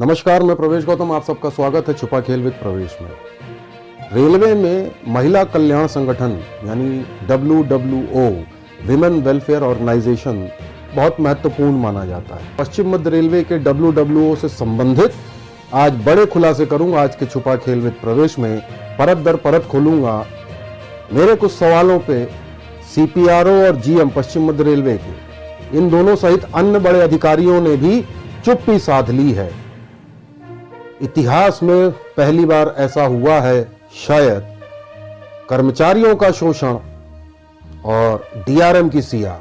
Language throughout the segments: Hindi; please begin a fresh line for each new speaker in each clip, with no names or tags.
नमस्कार, मैं प्रवेश गौतम। आप सबका स्वागत है छुपा खेल विद प्रवेश में। रेलवे में महिला कल्याण संगठन यानी WWO विमेन वेलफेयर ऑर्गेनाइजेशन बहुत महत्वपूर्ण माना जाता है। पश्चिम मध्य रेलवे के WWO से संबंधित आज बड़े खुलासे करूंगा। आज के छुपा खेल विद प्रवेश में परत दर परत खोलूंगा। मेरे कुछ सवालों पे CPRO और GM पश्चिम मध्य रेलवे के इन दोनों सहित अन्य बड़े अधिकारियों ने भी चुप्पी साध ली है। इतिहास में पहली बार ऐसा हुआ है शायद। कर्मचारियों का शोषण और DRM की CR।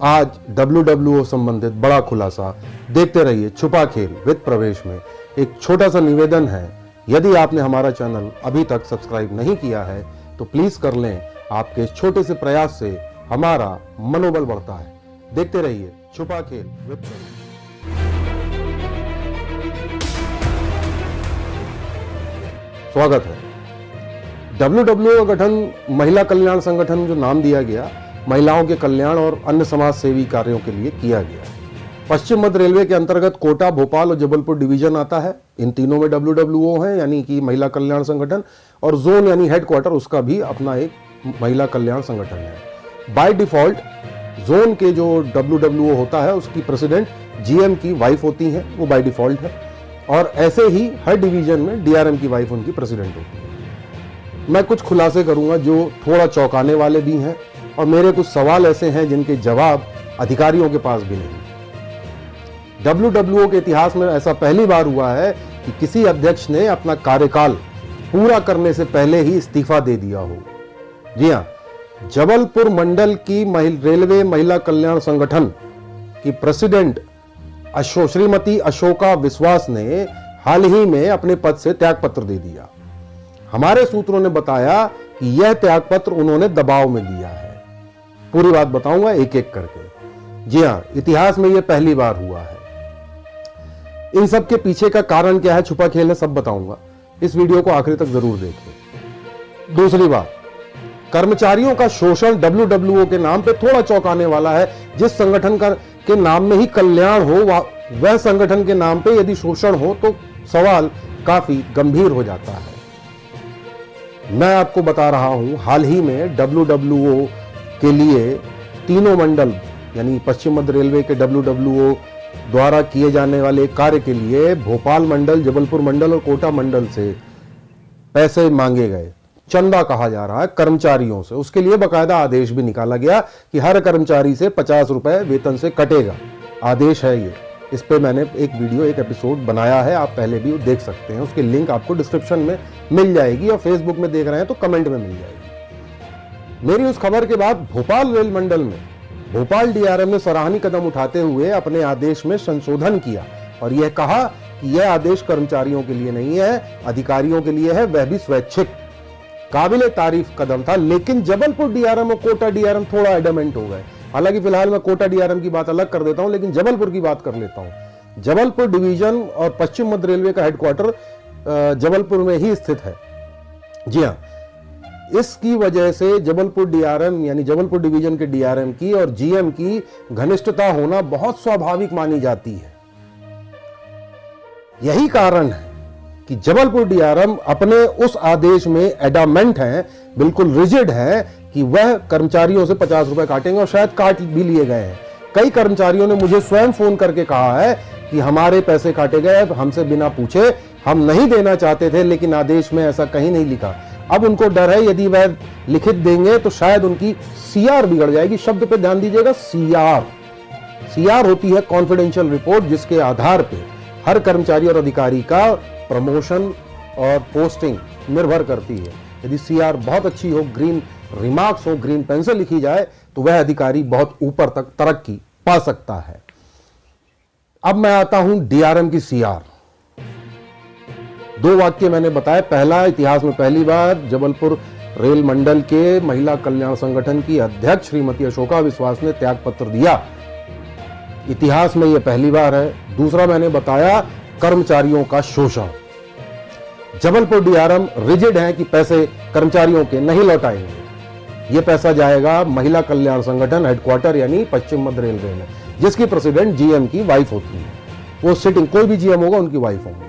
आज WWO संबंधित बड़ा खुलासा देखते रहिए छुपा खेल विद प्रवेश में। एक छोटा सा निवेदन है, यदि आपने हमारा चैनल अभी तक सब्सक्राइब नहीं किया है तो प्लीज कर लें। आपके इस छोटे से प्रयास से हमारा मनोबल बढ़ता है। देखते रहिए छुपा खेल विद प्रवेश। स्वागत है। WWO का गठन महिला कल्याण संगठन जो नाम दिया गया, महिलाओं के कल्याण और अन्य समाज सेवी कार्यों के लिए किया गया। पश्चिम मध्य रेलवे के अंतर्गत कोटा, भोपाल और जबलपुर डिवीजन आता है। इन तीनों में WWO है यानी कि महिला कल्याण संगठन, और जोन यानी हेडक्वार्टर उसका भी अपना एक महिला कल्याण संगठन है। बाय डिफॉल्ट जोन के जो WWO होता है उसकी प्रेसिडेंट GM की वाइफ होती है, वो बाय डिफॉल्ट है। और ऐसे ही हर डिवीजन में DRM की वाइफ उनकी प्रेसिडेंट होती है। मैं कुछ खुलासे करूंगा जो थोड़ा चौंकाने वाले भी हैं, और मेरे कुछ सवाल ऐसे हैं जिनके जवाब अधिकारियों के पास भी नहीं। WWO के इतिहास में ऐसा पहली बार हुआ है कि किसी अध्यक्ष ने अपना कार्यकाल पूरा करने से पहले ही इस्तीफा दे दिया हो। जी हाँ, जबलपुर मंडल की रेलवे महिला कल्याण संगठन की प्रेसिडेंट श्रीमती अशोका विश्वास ने हाल ही में अपने पद से त्यागपत्र दे दिया। हमारे सूत्रों ने बताया कि यह त्यागपत्र उन्होंने दबाव में दिया है। पूरी बात बताऊंगा एक एक करके। जी हाँ, इतिहास में यह पहली बार हुआ है। इन सब के पीछे का कारण क्या है, छुपा खेल है, सब बताऊंगा। इस वीडियो को आखिरी तक जरूर देखें। दूसरी बात, कर्मचारियों का शोषण WWO के नाम पे थोड़ा चौंकाने वाला है। जिस संगठन के नाम में ही कल्याण हो, वह संगठन के नाम पे यदि शोषण हो तो सवाल काफी गंभीर हो जाता है। मैं आपको बता रहा हूं, हाल ही में WWO के लिए तीनों मंडल यानी पश्चिम मध्य रेलवे के WWO द्वारा किए जाने वाले कार्य के लिए भोपाल मंडल, जबलपुर मंडल और कोटा मंडल से पैसे मांगे गए। चंदा कहा जा रहा है कर्मचारियों से। उसके लिए बकायदा आदेश भी निकाला गया कि हर कर्मचारी से 50 रुपए वेतन से कटेगा। आदेश है ये। इस पे मैंने एक वीडियो, एक एपिसोड बनाया है, आप पहले भी देख सकते हैं। उसकी लिंक आपको डिस्क्रिप्शन में मिल जाएगी, और फेसबुक में देख रहे हैं तो कमेंट में मिल जाएगी। मेरी उस खबर के बाद भोपाल रेल मंडल में भोपाल DRM ने सराहनीय कदम उठाते हुए अपने आदेश में संशोधन किया और यह कहा कि यह आदेश कर्मचारियों के लिए नहीं है, अधिकारियों के लिए है, वह भी स्वैच्छिक। काबिले तारीफ कदम था। लेकिन जबलपुर DRM और कोटा DRM थोड़ा एडमेंट हो गए। हालांकि फिलहाल मैं कोटा DRM की बात अलग कर देता हूं, लेकिन जबलपुर की बात कर लेता हूं। जबलपुर डिवीजन और पश्चिम मध्य रेलवे का हेडक्वार्टर जबलपुर में ही स्थित है। जी हाँ, इसकी वजह से जबलपुर DRM यानी जबलपुर डिवीजन के DRM की और GM की घनिष्ठता होना बहुत स्वाभाविक मानी जाती है। यही कारण है कि जबलपुर DRM अपने उस आदेश में एडामेंट है, बिल्कुल रिजिड है कि वह कर्मचारियों से 50 रुपए काटेंगे, और शायद काट भी लिए गए हैं। कई कर्मचारियों ने मुझे स्वयं फोन करके कहा है कि हमारे पैसे काटे गए, हमसे बिना पूछे, हम नहीं देना चाहते थे लेकिन आदेश में ऐसा कहीं नहीं लिखा। अब उनको डर है यदि वह लिखित देंगे तो शायद उनकी CR बिगड़ जाएगी। शब्द पे ध्यान दीजिएगा, CR होती है कॉन्फिडेंशियल रिपोर्ट, जिसके आधार पे हर कर्मचारी और अधिकारी का प्रमोशन और पोस्टिंग निर्भर करती है। यदि CR बहुत अच्छी हो, ग्रीन रिमार्क्स हो, ग्रीन पेन से लिखी जाए, तो वह अधिकारी बहुत ऊपर तक तरक्की पा सकता है। अब मैं आता हूं DRM की CR। 2 वाक्य मैंने बताए। पहला, इतिहास में पहली बार जबलपुर रेल मंडल के महिला कल्याण संगठन की अध्यक्ष श्रीमती अशोका विश्वास ने त्यागपत्र दिया। इतिहास में यह पहली बार है। दूसरा, मैंने बताया कर्मचारियों का शोषण। जबलपुर DRM रिजिड है कि पैसे कर्मचारियों के नहीं लौटाएंगे। यह पैसा जाएगा महिला कल्याण संगठन हेडक्वार्टर यानी पश्चिम मध्य रेलवे में, जिसकी प्रेसिडेंट GM की वाइफ होती है। वो सिटिंग कोई भी जीएम होगा उनकी वाइफ होंगी।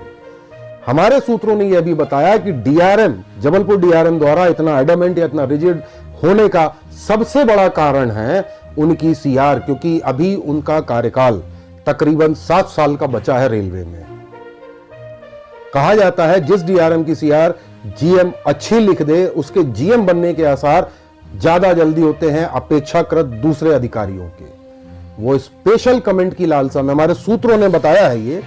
हमारे सूत्रों ने यह भी बताया कि डीआरएम, जबलपुर डीआरएम द्वारा इतना एडमेंट या इतना रिजिड होने का सबसे बड़ा कारण है उनकी सीआर, क्योंकि अभी उनका कार्यकाल तकरीबन 7 साल का बचा है रेलवे में। कहा जाता है जिस डीआरएम की सीआर जीएम अच्छी लिख दे उसके जीएम बनने के आसार ज्यादा जल्दी होते हैं अपेक्षाकृत दूसरे अधिकारियों के। वो स्पेशल कमेंट की लालसा में, हमारे सूत्रों ने बताया है ये,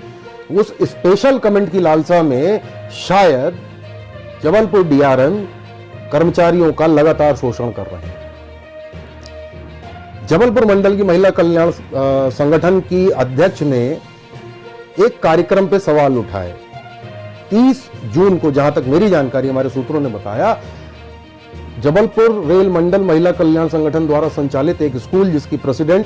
उस स्पेशल कमेंट की लालसा में शायद जबलपुर डीआरएम कर्मचारियों का लगातार शोषण कर रहे हैं। जबलपुर मंडल की महिला कल्याण संगठन की अध्यक्ष ने एक कार्यक्रम पे सवाल उठाए। 30 जून को, जहां तक मेरी जानकारी हमारे सूत्रों ने बताया, जबलपुर रेल मंडल महिला कल्याण संगठन द्वारा संचालित एक स्कूल जिसकी प्रेसिडेंट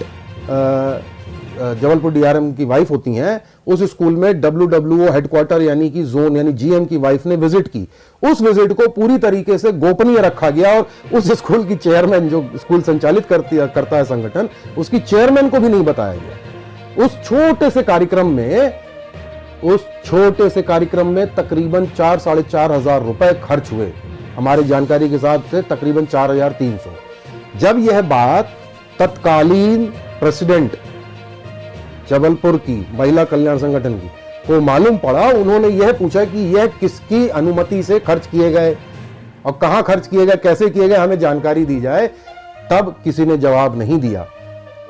जबलपुर डीआरएम की वाइफ होती हैं, उस स्कूल में डब्ल्यूडब्ल्यूओ हेडक्वार्टर यानी कि जोन यानी जीएम की वाइफ ने विजिट की। उस विजिट को पूरी तरीके से गोपनीय रखा गया और उस स्कूल की चेयरमैन, जो स्कूल संचालित करता है संगठन, उसकी चेयरमैन को भी नहीं बताया गया। उस छोटे से कार्यक्रम में तकरीबन 4-4.5 हजार रुपए खर्च हुए, हमारी जानकारी के साथ से तकरीबन 4,300। जब यह बात तत्कालीन प्रेसिडेंट जबलपुर की महिला कल्याण संगठन की को मालूम पड़ा, उन्होंने यह पूछा कि यह किसकी अनुमति से खर्च किए गए और कहां खर्च किए गए, कैसे किए गए, हमें जानकारी दी जाए। तब किसी ने जवाब नहीं दिया।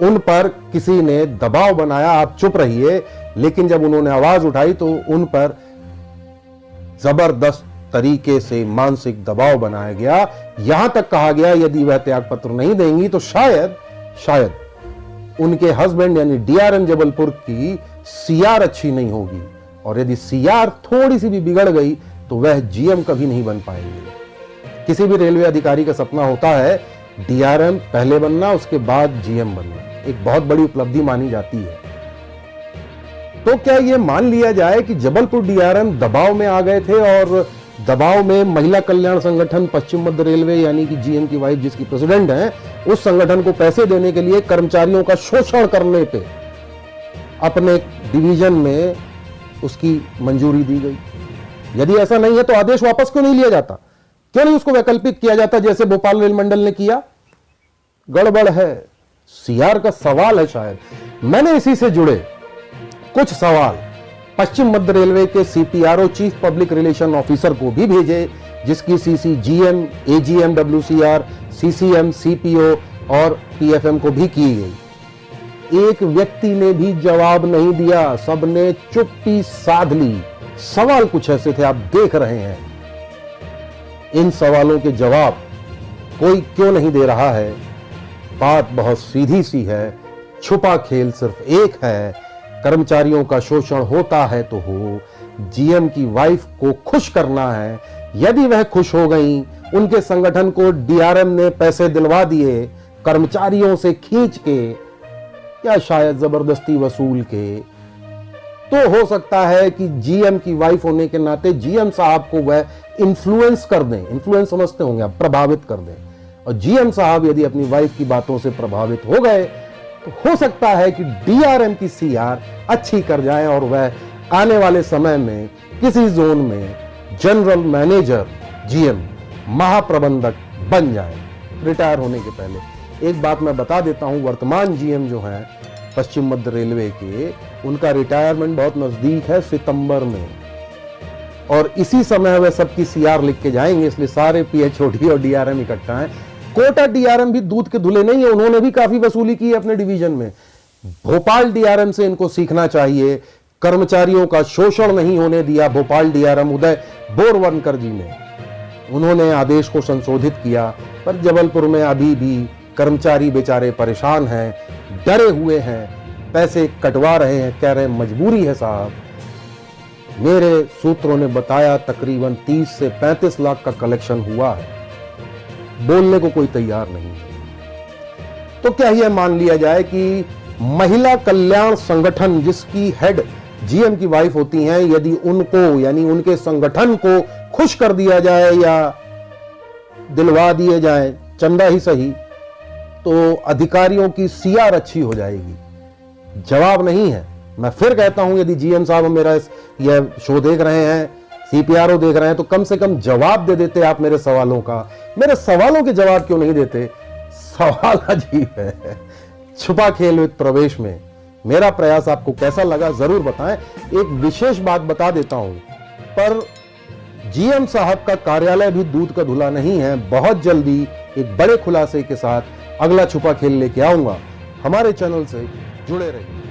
उन पर किसी ने दबाव बनाया, आप चुप रहिए, लेकिन जब उन्होंने आवाज उठाई तो उन पर जबरदस्त तरीके से मानसिक दबाव बनाया गया। यहां तक कहा गया यदि वह त्यागपत्र नहीं देंगी तो शायद उनके हस्बैंड यानी डीआरएम जबलपुर की सीआर अच्छी नहीं होगी, और यदि सीआर थोड़ी सी भी बिगड़ गई तो वह जीएम कभी नहीं बन पाएंगे। किसी भी रेलवे अधिकारी का सपना होता है डीआरएम पहले बनना, उसके बाद जीएम बनना, एक बहुत बड़ी उपलब्धि मानी जाती है। तो क्या यह मान लिया जाए कि जबलपुर डीआरएम दबाव में आ गए थे और दबाव में महिला कल्याण संगठन पश्चिम मध्य रेलवे यानी कि जीएम की वाइफ जिसकी प्रेसिडेंट है, उस संगठन को पैसे देने के लिए कर्मचारियों का शोषण करने पे अपने डिवीजन में उसकी मंजूरी दी गई? यदि ऐसा नहीं है तो आदेश वापस क्यों नहीं लिया जाता? क्यों नहीं उसको वैकल्पिक किया जाता जैसे भोपाल रेल मंडल ने किया? गड़बड़ है, सीआर का सवाल है। शायद मैंने इसी से जुड़े कुछ सवाल पश्चिम मध्य रेलवे के CPRO chief public relation officer को भी भेजे, जिसकी CC GM, AGM, WCR, CCM, CPO और पीएफएम को भी की गई। एक व्यक्ति ने भी जवाब नहीं दिया, सबने चुप्पी साध ली। सवाल कुछ ऐसे थे, आप देख रहे हैं। इन सवालों के जवाब कोई क्यों नहीं दे रहा है? बात बहुत सीधी सी है, छुपा खेल सिर्फ एक है, कर्मचारियों का शोषण होता है तो हो, जीएम की वाइफ को खुश करना है। यदि वह खुश हो गई, उनके संगठन को डीआरएम ने पैसे दिलवा दिए कर्मचारियों से खींच के या शायद जबरदस्ती वसूल के, तो हो सकता है कि जीएम की वाइफ होने के नाते जीएम साहब को वह इन्फ्लुएंस कर दें, इन्फ्लुएंस समझते होंगे आप, प्रभावित कर दें। और जीएम साहब यदि अपनी वाइफ की बातों से प्रभावित हो गए तो हो सकता है कि डीआरएम की सीआर अच्छी कर जाए और वह आने वाले समय में किसी जोन में जनरल मैनेजर, जीएम, महाप्रबंधक बन जाए रिटायर होने के पहले। एक बात मैं बता देता हूं, वर्तमान जीएम जो है पश्चिम मध्य रेलवे के, उनका रिटायरमेंट बहुत नजदीक है, सितंबर में, और इसी समय वह सबकी सीआर लिख के जाएंगे, इसलिए सारे पीएचओडी और डीआरएम इकट्ठा हैं। कोटा डीआरएम भी दूध के धुले नहीं है, उन्होंने भी काफी वसूली की है अपने डिवीजन में। भोपाल डीआरएम से इनको सीखना चाहिए, कर्मचारियों का शोषण नहीं होने दिया भोपाल डीआरएम उदय बोरवनकर जी ने। उन्होंने आदेश को संशोधित किया, पर जबलपुर में अभी भी कर्मचारी बेचारे परेशान हैं, डरे हुए हैं, पैसे कटवा रहे हैं, कह रहे हैं मजबूरी है साहब। मेरे सूत्रों ने बताया तकरीबन 30 से 35 लाख का कलेक्शन हुआ है, बोलने को कोई तैयार नहीं है। तो क्या यह मान लिया जाए कि महिला कल्याण संगठन जिसकी हेड जीएम की वाइफ होती हैं, यदि उनको यानी उनके संगठन को खुश कर दिया जाए या दिलवा दिए जाए, चंदा ही सही, तो अधिकारियों की सीआर अच्छी हो जाएगी? जवाब नहीं है। मैं फिर कहता हूं, यदि जीएम साहब मेरा यह शो देख रहे हैं, सीपीआरओ देख रहे हैं, तो कम से कम जवाब दे देते आप मेरे सवालों का। मेरे सवालों के जवाब क्यों नहीं देते? सवाल अजीब है। छुपा खेल विद प्रवेश में मेरा प्रयास आपको कैसा लगा जरूर बताएं। एक विशेष बात बता देता हूं, पर जीएम साहब का कार्यालय भी दूध का धुला नहीं है। बहुत जल्दी एक बड़े खुलासे के साथ अगला छुपा खेल लेके आऊंगा। हमारे चैनल से जुड़े रहिए।